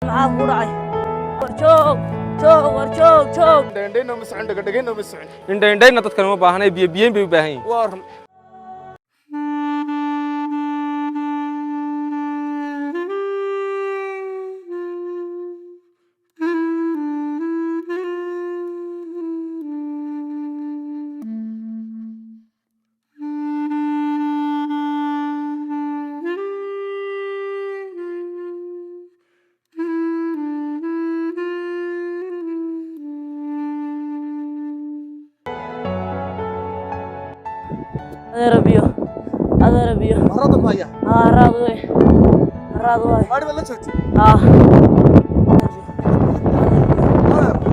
معاه قرعي ورشوق شوق ورشوق شوق indhayna ma socon dhagadhagayna ma socon indhayna dadkan ma baahanay biyo bay u baahan yihiin warran هذا ربيو marada ma haya راضوي maari wala joogti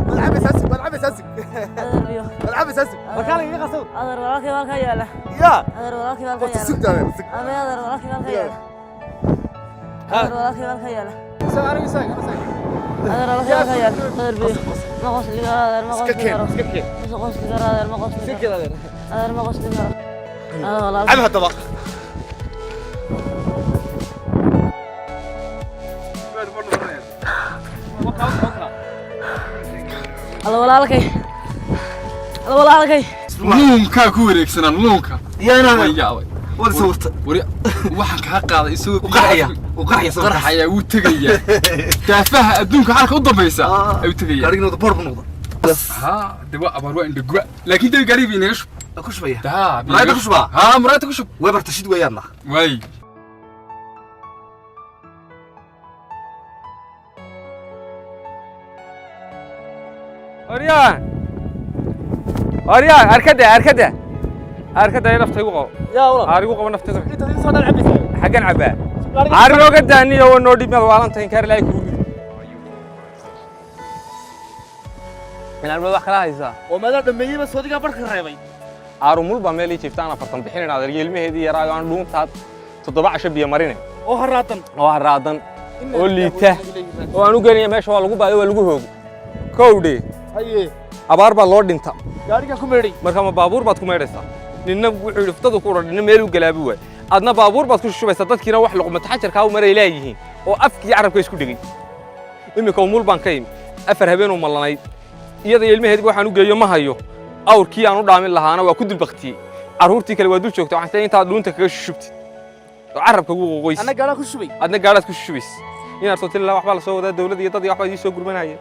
malcab asaasi هذا ربيو malcab asaasi markaan iga qaso هذا وراكي والك ياله ya هذا وراكي والك qofta ياله sugtaada هذا وراكي والك ياله هذا وراكي والك ياله soo aniga saag هذا وراكي والك ياله هذا ربيو ما قص لي هذا ما قص لي iska keen ما قص لي هذا ما قص لي هذا ما قص لي هذا والله cabha daba هذا والله nuunkaa ku wareegsanaa nuunka yaana yaabay wada sawirta waxaan kaa qaaday isagoo qarxaya wuu tegayaa daafaha adduunka halka u dambaysa ayuu tegayaa gaarigna wada boor bu noqda haa de waa abaar waa indhagua laakiin dee gaariga bay inaga shub ku shubaya muraayada ku shubaa haa muraayada ku shub way bartashid weeyaadna waay Arya arkada ay naftaygu qabo yaa walaal arigu qabo naftaygu inta soo dhan cabisa xagan cabaa ari looga daaniyo oo noo dhibmada waalantayn kaar ilaahay kugu inaan wax kala haysaa oo madax dhameeyay soodiga barka reebay aarumul baa meel jiiftaan afartan bixin inaad ilmaheedii yaraayo aan dhuuntaad 7 casho biyo marine oo haraadan oo liita oo aan u geeyay meesha waa lagu baayo waa lagu hoogo kowdhe haye abaar baa loo dhinta gaariga ku meeray marka ma baabuur baad ku meeraysaa ninna wuxuu dhiftadu ku radhina meel u galaabi waay adna baabuur baad ku shubaysaa dadkiina wax luqma taxajarka u maray leeyihiin oo afkii carabka isku dhigay imika umul baan ka yimi afar habeen oo malanayd iyada ilmaheedii waxaan u geeyo ma hayo awrkii aan u dhaamin lahaana waa ku dulbaqtiyay caruurtii kale waa dul joogtay waxaan tahay intaad dhuunta kaga shubtid oo carabka ugu qoqoys ana gaara ku shubay adna gaaraad ku shubays inaad soo tilaa waxba la soo wadaa dawladda iyo dad waxba soo gurmanayeen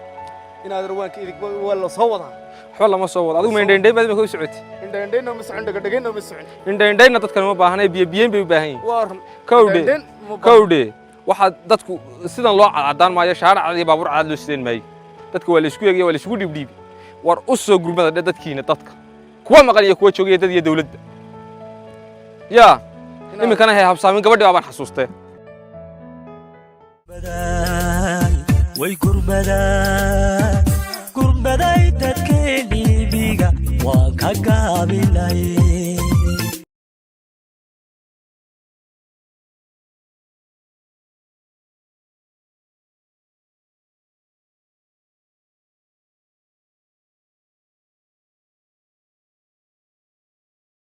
inaad rawaanka idig waa la soo wadaa waxba lama soo wado adigu ma indhayn baad ma ku socotay indhayna ma socon dhagadhagayna ma socon indhayna dadkan ma baahanay biyo bay u baahan yihiin warran kowdhe waxa dadku sidan loo cadaan maayo shaaric iyo baabuur cad loo sideen maayo dadka waa la isku eegay waa la isku dhibdhib war u soo gurmada dadkiina dadka kuwa maqan iyo kuwa joogay dad iyo dawladda yaa imikana hay habsaamin gabadhii baan xasuustay way gurbaday dadkeeni biga waa ka gaabilay